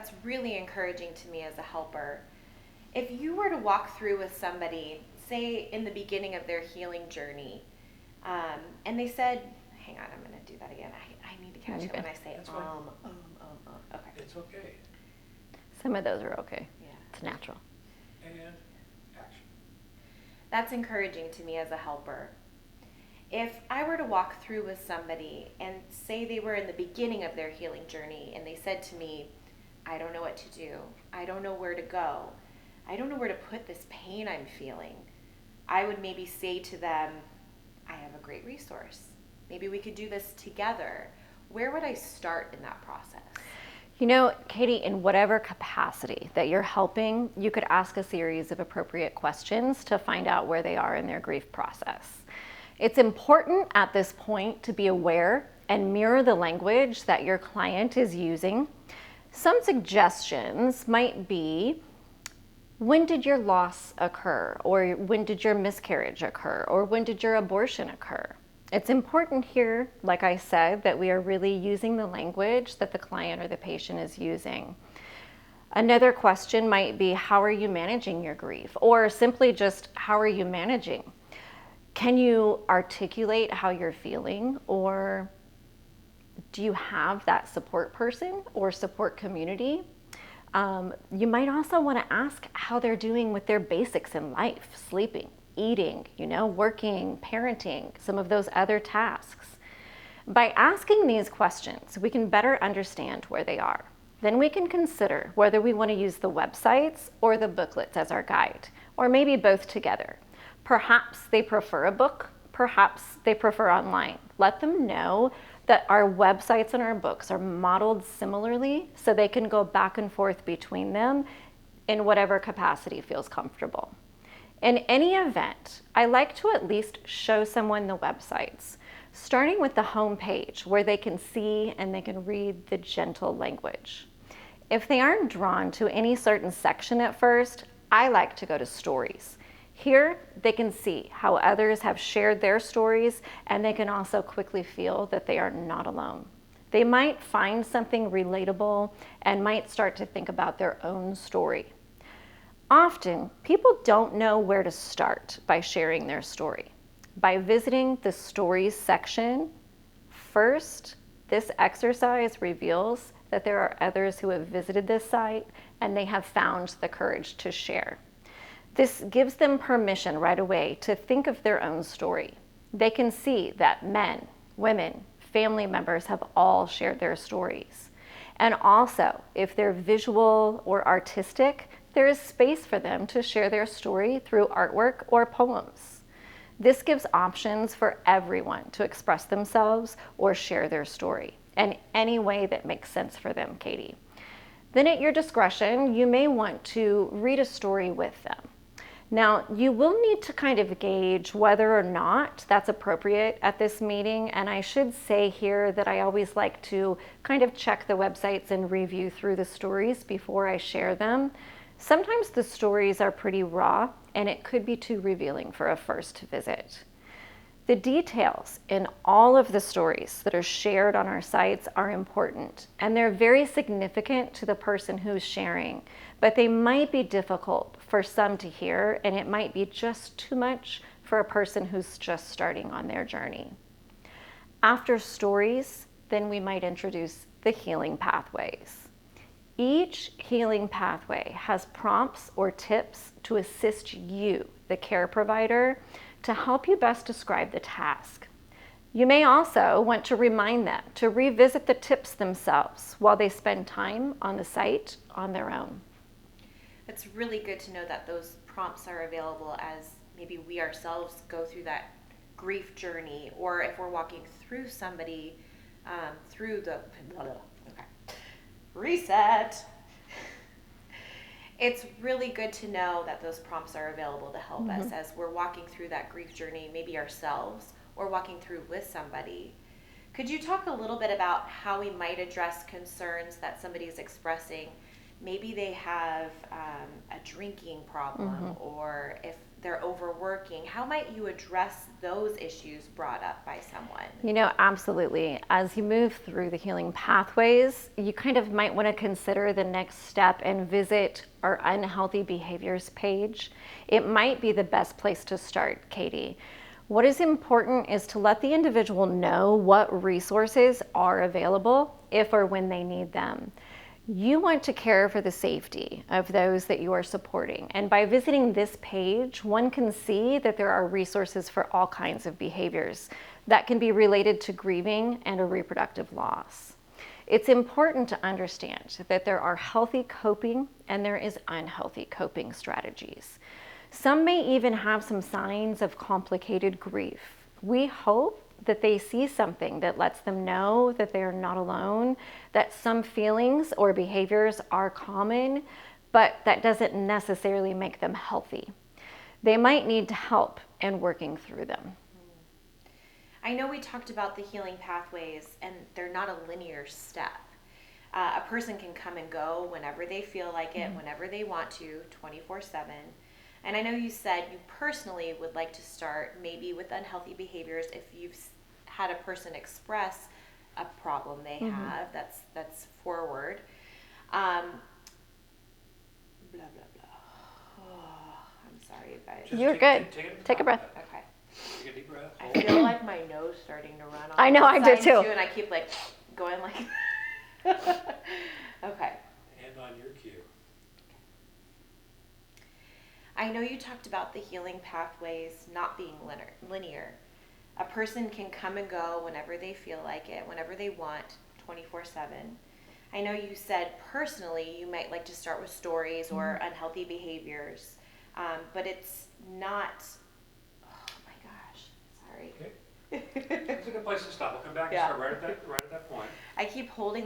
That's really encouraging to me as a helper. If you were to walk through with somebody, say in the beginning of their healing journey, and they said, hang on, I'm going to do that again. I need to catch it when I say That's fine. Okay. It's okay. Some of those are okay. Yeah. It's natural. And action. That's encouraging to me as a helper. If I were to walk through with somebody and say they were in the beginning of their healing journey and they said to me, I don't know what to do. I don't know where to go. I don't know where to put this pain I'm feeling. I would maybe say to them, I have a great resource. Maybe we could do this together. Where would I start in that process? You know, Katie, in whatever capacity that you're helping, you could ask a series of appropriate questions to find out where they are in their grief process. It's important at this point to be aware and mirror the language that your client is using. Some suggestions might be, when did your loss occur? Or when did your miscarriage occur? Or when did your abortion occur? It's important here, like I said, that we are really using the language that the client or the patient is using. Another question might be, how are you managing your grief? Or simply just, how are you managing? Can you articulate how you're feeling? Or do you have that support person or support community? You might also want to ask how they're doing with their basics in life, sleeping, eating, working, parenting, some of those other tasks. By asking these questions, we can better understand where they are. Then we can consider whether we want to use the websites or the booklets as our guide, or maybe both together. Perhaps they prefer a book, perhaps they prefer online. Let them know that our websites and our books are modeled similarly so they can go back and forth between them in whatever capacity feels comfortable. In any event, I like to at least show someone the websites, starting with the home page where they can see and they can read the gentle language. If they aren't drawn to any certain section at first, I like to go to stories. Here, they can see how others have shared their stories, and they can also quickly feel that they are not alone. They might find something relatable and might start to think about their own story. Often, people don't know where to start by sharing their story. By visiting the stories section, first, this exercise reveals that there are others who have visited this site and they have found the courage to share. This gives them permission right away to think of their own story. They can see that men, women, family members have all shared their stories. And also, if they're visual or artistic, there is space for them to share their story through artwork or poems. This gives options for everyone to express themselves or share their story in any way that makes sense for them, Katie. Then at your discretion, you may want to read a story with them. Now, you will need to kind of gauge whether or not that's appropriate at this meeting, and I should say here that I always like to kind of check the websites and review through the stories before I share them. Sometimes the stories are pretty raw, and it could be too revealing for a first visit. The details in all of the stories that are shared on our sites are important, and they're very significant to the person who's sharing, but they might be difficult for some to hear, and it might be just too much for a person who's just starting on their journey. After stories, then we might introduce the healing pathways. Each healing pathway has prompts or tips to assist you, the care provider, to help you best describe the task. You may also want to remind them to revisit the tips themselves while they spend time on the site on their own. It's really good to know that those prompts are available as maybe we ourselves go through that grief journey, or if we're walking through somebody through the reset. It's really good to know that those prompts are available to help us as we're walking through that grief journey, maybe ourselves or walking through with somebody. Could you talk a little bit about how we might address concerns that somebody is expressing? Maybe they have a drinking problem, or if they're overworking. How might you address those issues brought up by someone? You know, absolutely. As you move through the healing pathways, you kind of might want to consider the next step and visit our unhealthy behaviors page. It might be the best place to start, Katie. What is important is to let the individual know what resources are available if or when they need them. You want to care for the safety of those that you are supporting. And by visiting this page, one can see that there are resources for all kinds of behaviors that can be related to grieving and a reproductive loss. It's important to understand that there are healthy coping and there is unhealthy coping strategies. Some may even have some signs of complicated grief. We hope that they see something that lets them know that they are not alone, that some feelings or behaviors are common, but that doesn't necessarily make them healthy. They might need help in working through them. I know we talked about the healing pathways, and they're not a linear step. A person can come and go whenever they feel like it, whenever they want to, 24/7. And I know you said you personally would like to start maybe with unhealthy behaviors if you've had a person express a problem they have. That's forward. Blah, blah, blah. Oh, I'm sorry, you guys. Just You're good. Take a breath. Okay. Take a deep breath. I feel like my nose starting to run on I know, all I did sides, too. And I keep like going like Okay. And on your cue. I know you talked about the healing pathways not being linear. A person can come and go whenever they feel like it, whenever they want, 24/7. I know you said personally you might like to start with stories or unhealthy behaviors, but it's not, oh my gosh, sorry. Okay. It's a good place to stop. We'll come back and Yeah. start right at that point. I keep holding